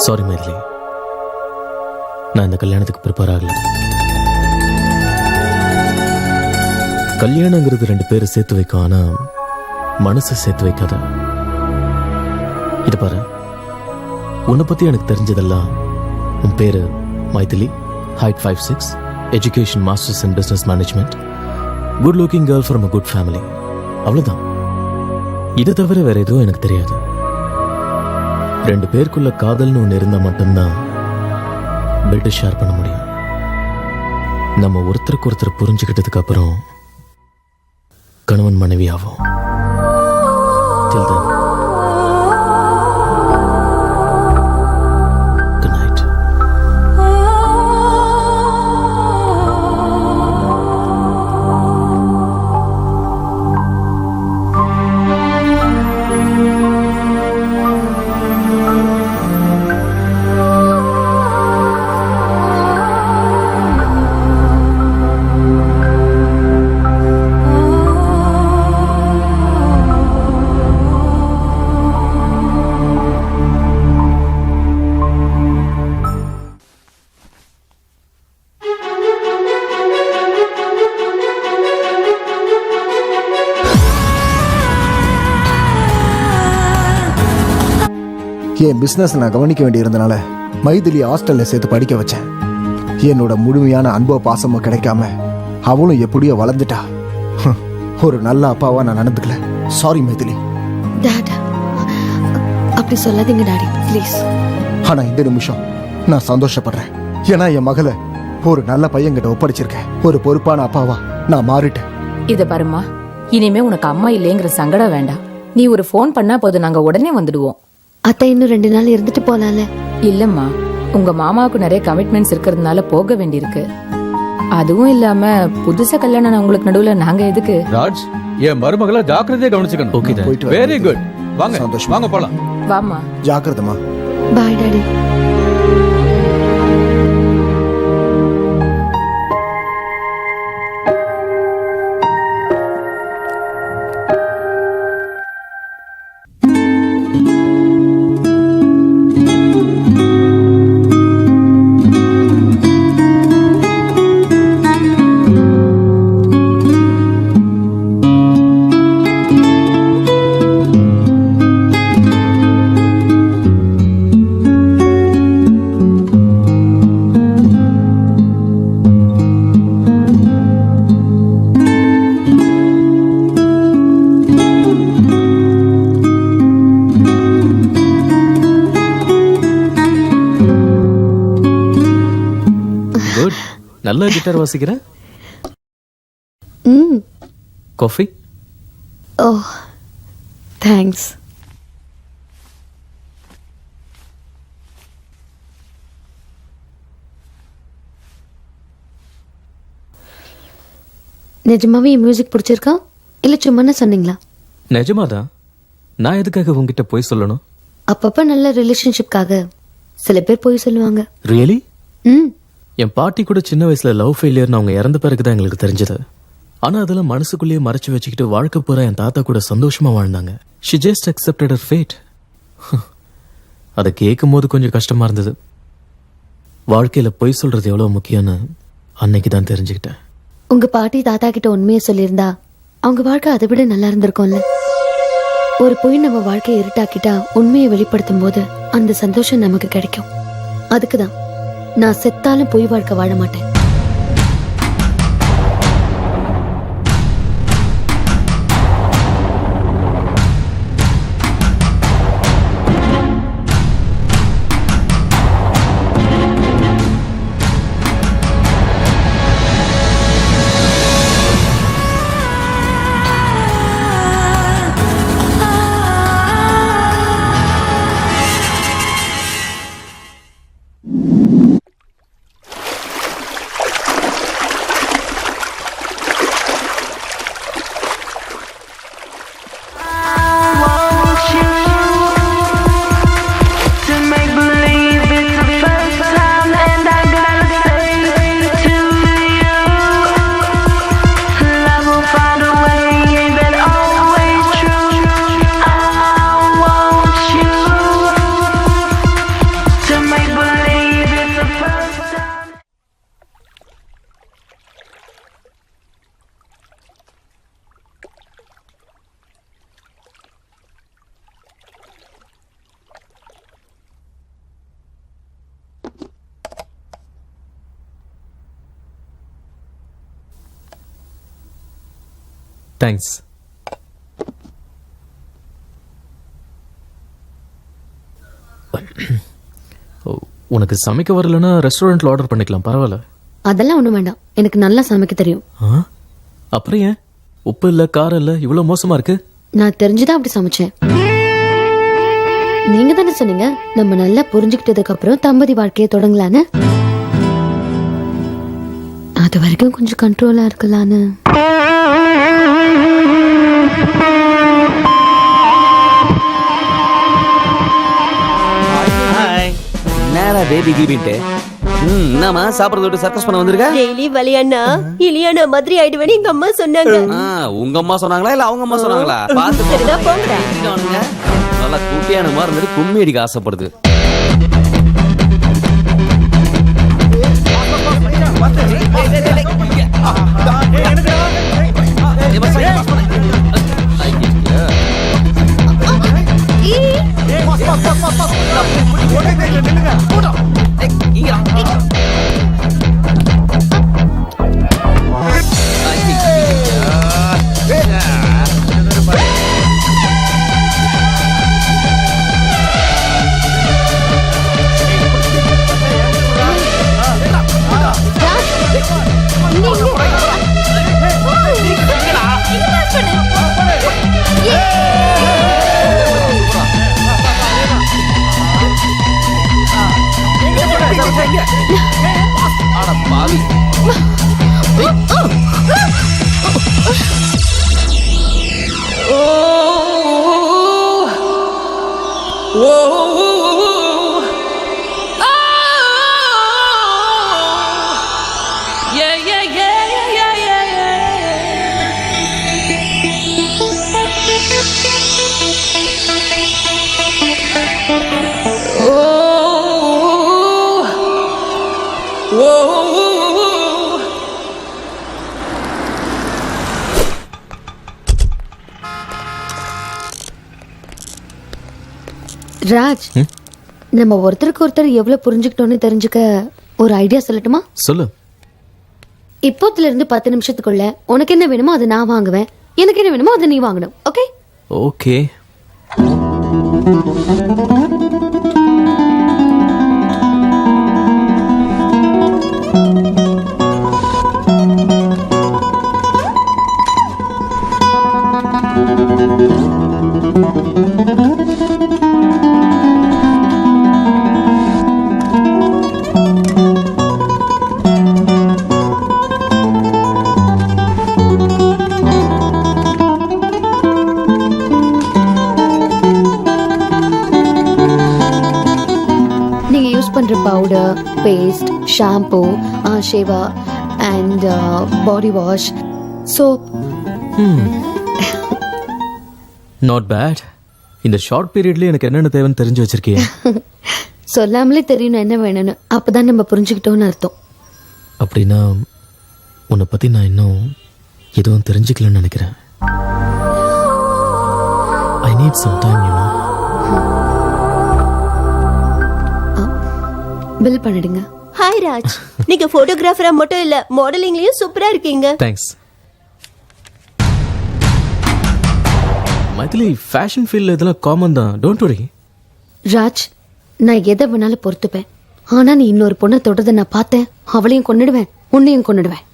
Sorry Maithili, நான் இந்த கல்யாணத்துக்கு ப்ரிப்பேர் ஆகல. கல்யாணங்கிறது ரெண்டு பேரை சேர்த்து வைக்கும், ஆனா மனசை சேர்த்து வைக்காத. இது பாரு, உன்னை பத்தி எனக்கு தெரிஞ்சதெல்லாம் உன் பேரு Maithili, height 5'6", education masters in business management, good looking girl from a good family. அவ்வளவுதான். இதை தவிர வேற எதுவும் எனக்கு தெரியாது. ரெண்டு பேருக்குள்ள காதல்னு ஒன்று இருந்தா மட்டும்தான் பெட் ஷேர் பண்ண முடியும். நம்ம ஒருத்தருக்கு ஒருத்தர் புரிஞ்சுக்கிட்டதுக்கு அப்புறம் கணவன் மனைவி ஆகும். Till then, good night. என் பிஸ்னஸ் நான் கவனிக்க வேண்டியிருந்தனால மைதிலி ஹாஸ்டல்ல சேர்த்து படிக்க வச்சேன். என்னோட முழுமையான அன்போ பாசமோ கிடைக்காம அவளும் எப்படியோ வளர்ந்துட்டா. ஒரு நல்ல அப்பாவா நான் நடந்துக்கல. சாரி மைதிலி. டாட், அப்படி சொல்லாதீங்க டாடி, ப்ளீஸ். ஆனா இந்த நிமிஷம் நான் சந்தோஷப்படுறேன். ஏன்னா என் மகளை ஒரு நல்ல பையன்கிட்ட ஒப்படைச்சிருக்கேன். ஒரு பொறுப்பான அப்பாவா நான் மாறிட்டேன். இத பாருமா, இனிமே உனக்கு அம்மா இல்லைங்கிற சங்கடம் வேண்டாம். நீ ஒரு ஃபோன் பண்ணா போது, நாங்க உடனே வந்துடுவோம். அத்தை இன்னும் 2 நாள் இருந்துட்டு போலாம்ல? இல்லம்மா, உங்க மாமாவுக்கு நிறைய கமிட்மெண்ட்ஸ் இருக்கிறதுனால போக வேண்டியிருக்கு. அதுவும் இல்லாம புதுசா கல்யாணம் உங்களுக்கு நடுவுல நாங்க எதுக்கு? ராஜ், என் மருமகளை ஜாக்கிரதையா கவனிச்சுக்கணும். ஓகே தான். போயிட்டு வரேன். Very good. வாங்க சந்தோஷம். வாங்க போலாம். வாமா. ஜாக்கிரதமா. Bye daddy. நல்ல கிட்டார் வாசிக்கிற. காஃபி? Oh thanks. நிஜமாவே மியூசிக் பிடிச்சிருக்கா இல்ல சும்மா சொன்னீங்களா? நிஜமாதான். நான் எதுக்காக உங்ககிட்ட போய் சொல்லணும்? அப்பப்ப நல்ல ரிலேஷன்ஷிப்காக சில பேர் போய் சொல்லுவாங்க. ரியலி? ம். என் பாட்டி கூட சின்ன வயசுல லவ் ஃபெயிலியர்னு அவங்க இறந்த பிறகுதான் எங்களுக்கு தெரிஞ்சது. ஆனா அதெல்லாம் மனசுக்குள்ளேயே மறைச்சு வச்சுக்கிட்டு வாழ்க்கை பூரா என் தாத்தா கூட சந்தோஷமா வாழ்ந்தாங்க. She just accepted her fate. அதை கேட்கும் போது கொஞ்சம் கஷ்டமா இருந்தது. வாழ்க்கையில பொய் சொல்றது எவ்வளவு முக்கியம்னு அன்னைக்கு தான் தெரிஞ்சுக்கிட்டேன். உங்க பாட்டி தாத்தா கிட்ட உண்மையை சொல்லியிருந்தா அவங்க வாழ்க்கை அதை விட நல்லா இருந்திருக்கும்ல. ஒரு பொய் நம்ம வாழ்க்கையை இருட்டாக்கிட்டா உண்மையை வெளிப்படுத்தும் போது அந்த சந்தோஷம் நமக்கு கிடைக்கும். அதுக்குதான் நான் செத்தாலும் பொய் வாழ்க்கை வாழ மாட்டேன். தேங்க்ஸ். உனக்கு சமைக்க வரலன்னா ரெஸ்டாரண்ட்ல ஆர்டர் பண்ணிக்கலாம், பரவாயில்ல. அதெல்லாம் ஒண்ணும் வேண்டாம், எனக்கு நல்லா சமைக்க தெரியும். ஆ? அப்புறம் ஏன் உப்பு இல்ல காரம் இல்ல இவ்வளவு மோசமா இருக்கு? நான் தெரிஞ்சுதான் அப்படி சமைச்சேன். நீங்க தானே சொன்னீங்க நம்ம நல்லா புரிஞ்சுக்கிட்டதுக்கு அப்புறம் தம்பதி வாழ்க்கையை தொடங்கலான்னு. அது வரைக்கும் கொஞ்சம் கண்ட்ரோலா இருக்கலான்னு. என்னடா பேபி கீபின்ட்டு என்னம்மா சாப்பிடறத விட்டு சர்க்கஸ் பண்ண வந்திருக்க? டெய்லி வலியானா இலியானா மாதிரி ஆயிடுவேன்னு எங்க அம்மா சொன்னாங்க. உங்க அம்மா சொன்னாங்களா இல்ல அவங்க அம்மா சொன்னாங்களா? பாத்து சரிதான் போங்கடா. நல்லா குட்டியான மாதிரி இருந்துட்டு கும்மி அடிக்க ஆசைப்படுது. ராஜ், நம்ம ஒருத்தருக்கு ஒருத்தர் எவ்வளவு புரிஞ்சுக்கிட்டோன்னு தெரிஞ்சுக்க ஒரு ஐடியா சொல்லட்டுமா? சொல்லு. இப்போத்துல இருந்து 10 நிமிஷத்துக்குள்ள உனக்கு என்ன வேணுமோ அதை நான் வாங்குவேன், எனக்கு என்ன வேணுமோ அதை நீ வாங்கணும். Okay? Okay. Powder, paste, shampoo, shaver and body wash, soap. Not bad. இந்த ஷார்ட் பீரியட்ல எனக்கு என்னென்ன தேவைன்னு தெரிஞ்சு வச்சிருக்கீங்க. சொல்லாமலே தெரியணும் என்ன வேணும்னு, அப்பதான் நம்ம புரிஞ்சுக்கிட்டோம்னு அர்த்தம். அப்படின்னா உன்னை பத்தி நான் இன்னும் எதுவும் தெரிஞ்சுக்கலன்னு நினைக்கிறேன். I need some time, you know. Bill பண்ணிடுங்க. ஹாய் ராஜ், நீங்க போட்டோகிராஃபரா மட்டும் இல்ல மாடலிங்லயும் சூப்பரா இருக்கீங்க. தேங்க்ஸ். மைதிலி, ஃபேஷன் ஃபீல்ட்ல இதெல்லாம் காமன் தான், டோன்ட் வரி. ராஜ், நான் எதை வேணாலும் பொறுத்துப்பேன். ஆனா நீ இன்னொரு பொண்ணை தொடர்ந்து நான் பார்த்தேன், அவளையும் கொன்னுடுவேன், உன்னையும் கொன்னுடுவேன்.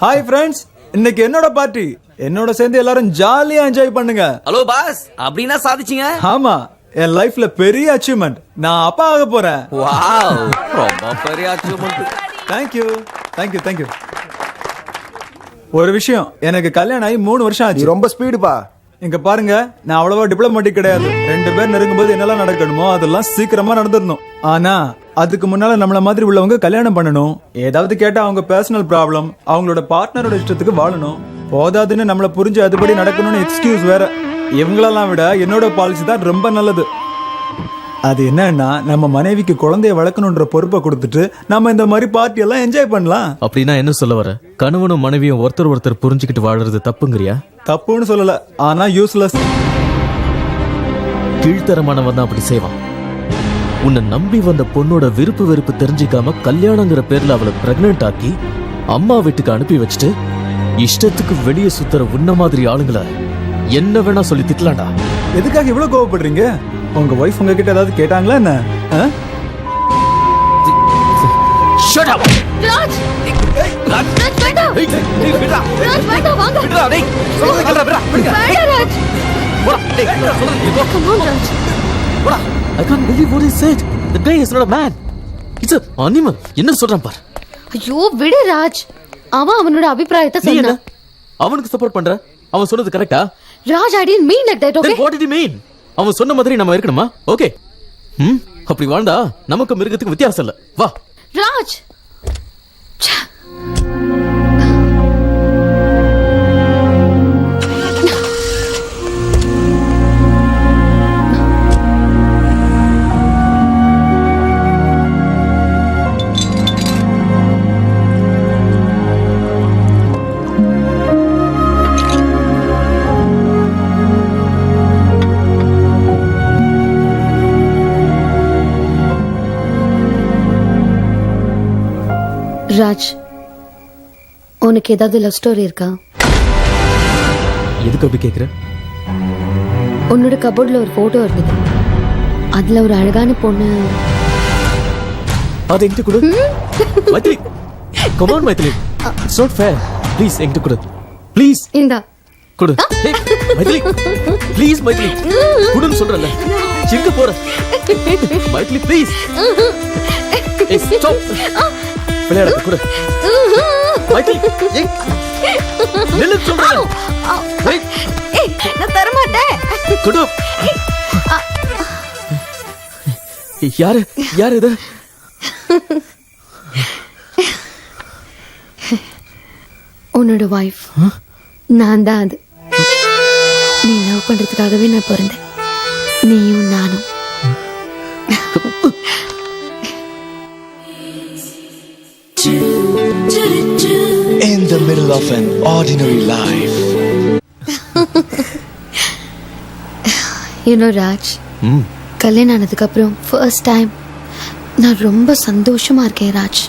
ஹாய் ஃப்ரெண்ட்ஸ், இன்னைக்கு என்னோட பார்ட்டி. என்னோட சேர்ந்து எல்லாரும் ஜாலியா என்ஜாய் பண்ணுங்க. ஹலோ பாஸ், அப்படினா சாதிச்சீங்க? ஆமா, என் லைஃப்ல பெரிய அச்சீவ்மெண்ட். நான் அப்பா ஆக போறேன். வாவ், ரொம்ப பெரிய அச்சீவ்மெண்ட். Thank you. ஒரு விஷயம், எனக்கு கல்யாணம் ஆகி 3 வருஷம் நீ ஆச்சு. ரொம்ப ஸ்பீடுப்பா. இங்க பாருங்க, நான் அவ்வளவா டிப்ளமேட்டிக் கிடையாது. 2 பேர் நெருங்கும்போது என்னெல்லாம் நடக்கணுமோ அதெல்லாம் சீக்கிரமா நடந்துடணும். ஆனா அதுக்கு முன்னால நம்மள மாதிரி உள்ளவங்க கல்யாணம் பண்ணணும். ஏதாவது கேட்டா அவங்க பர்சனல் ப்ராப்ளம், அவங்களோட பார்ட்னரோட இஷ்டத்துக்கு வாழணும். போதாதுன்னு நம்மள புரிஞ்சு அதுபடி நடக்கணும்னு எக்ஸ்கியூஸ் வேற. இவங்களெல்லாம் விட என்னோட பாலிசி தான் ரொம்ப நல்லது. அது என்னன்னா நம்ம மனைவிக்கு குழந்தைய வளர்க்கணுன்ற பொறுப்பை கொடுத்துட்டு நம்ம இந்த மாதிரி பார்ட்டி எல்லாம் என்ஜாய் பண்ணலாம். அப்படின்னா என்ன சொல்ல வர? கணவனும் மனைவியும் ஒருத்தர் புரிஞ்சுக்கிட்டு வாழறது தப்புங்கிறியா? தப்புன்னு சொல்லல, ஆனா யூஸ்லெஸ். கீழ்த்தரமானவன் தான் அப்படி செய்வான். உன்னை நம்பி வந்த பொண்ணோட விருப்பு வெறுப்பு தெரிஞ்சுக்காம கல்யாணங்கிற பேர்ல அவளை பிரெக்னென்ட் ஆக்கி அம்மா வீட்டுக்கு அனுப்பி வச்சுட்டு இஷ்டத்துக்கு வெளியே சுத்துற உன்ன மாதிரி ஆளுங்களை என்ன வேணா சொல்லி திட்டலாம்டா. எதுக்காக இவ்வளவு கோவப்படுறீங்க? உங்க வைஃப் உங்ககிட்ட ஏதாவது கேட்டாங்களா என்ன? Shut up! ராஜ் ராஜ் வேண்டாம் ராஜ் வேண்டாம் வாங்க வேண்டாம் Raj come on Raj I can't believe what he said. The guy is not a man. It's an animal. என்ன சொல்றான் பார். ஐயோ விடு ராஜ். அவனோட அபிப்பிராயத்தை நீ என்ன சொன்னான். அவனுக்கு சப்போர்ட் பண்ற? அவன் சொன்னது கரெக்ட்டா? Raj I didn't mean like that, okay? Then what did he mean? அவன் சொன்ன மாதிரி நம்ம இருக்கணுமா? ஓகே. அப்படி வாழ்ந்தா நமக்கு மிருகத்துக்கு வித்தியாசம் இல்ல. வா. ராஜ் ராஜ் உனக்கு ஏதாவது லவ் ஸ்டோரி இருக்கா? எதுக்கு அப்படி கேக்குற? உன்னோட கபோர்ட்ல ஒரு போட்டோ இருந்தது. அதுல ஒரு அழகான பொண்ணு. அது என்கிட்ட கொடு. Maithili, come on Maithili. It's not fair. Please என்கிட்ட கொடு. Please இந்தா கொடு. Hey, மைத்திலி. Please மைத்திலி. கொடுன்னு சொல்றல. எங்க போற? மைத்திலி ப்ளீஸ். Hey, stop. விளையாட கொடு. மைத்திலி. நில்லு சொல்றேன். நான் தர மாட்டேன். கொடு. யாரு இது? உன்னோட வைஃப். நான் தான் அது. நீ லவ் பண்றதுக்காகவே நான் பிறந்தேன். நீயும் நானும். In the middle of an ordinary life. You know Raj, கல்யாணம் ஆனதுக்கு அப்புறம் ஃபர்ஸ்ட் டைம் நான் ரொம்ப சந்தோஷமா இருக்கேன் ராஜ்.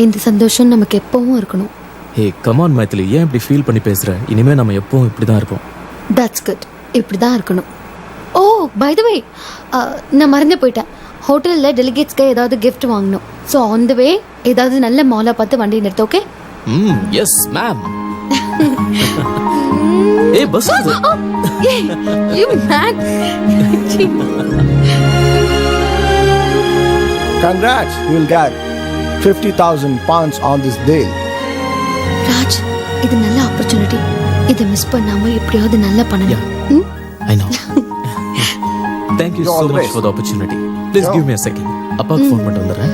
இந்த சந்தோஷம் நமக்கு எப்பவும் இருக்கணும். ஹே கம் ஆன் மைத்திலி, ஏன் இப்படி ஃபீல் பண்ணி பேசுற? இனிமே நம்ம எப்பவும் இப்படி தான் இருப்போம். That's good. இப்படி தான் இருக்கணும். ஓ பை த வே, நான் மறந்து போயிட்டேன். ஹோட்டலில் டெலிகேட்ஸ்க்கு ஏதாவது கிஃப்ட் வாங்கணும். ஸோ ஆன் த வே ஏதாவது நல்ல மாலாக பார்த்து வண்டி நிறுத்த. ஓகே? Yes ma'am. ஏய் bus You mad? Congrats, you will get 50,000 pounds on this deal. Raj, இது நல்ல ஆப்பர்ச்சுனிட்டி. இதை மிஸ் பண்ணாம எப்படியாவது நல்லா பண்ணணும். I know. Thank you so much for the opportunity. Please give me a second. அப்பாக்கு ஃபோன் பண்ணிட்டு வந்துடுறேன்.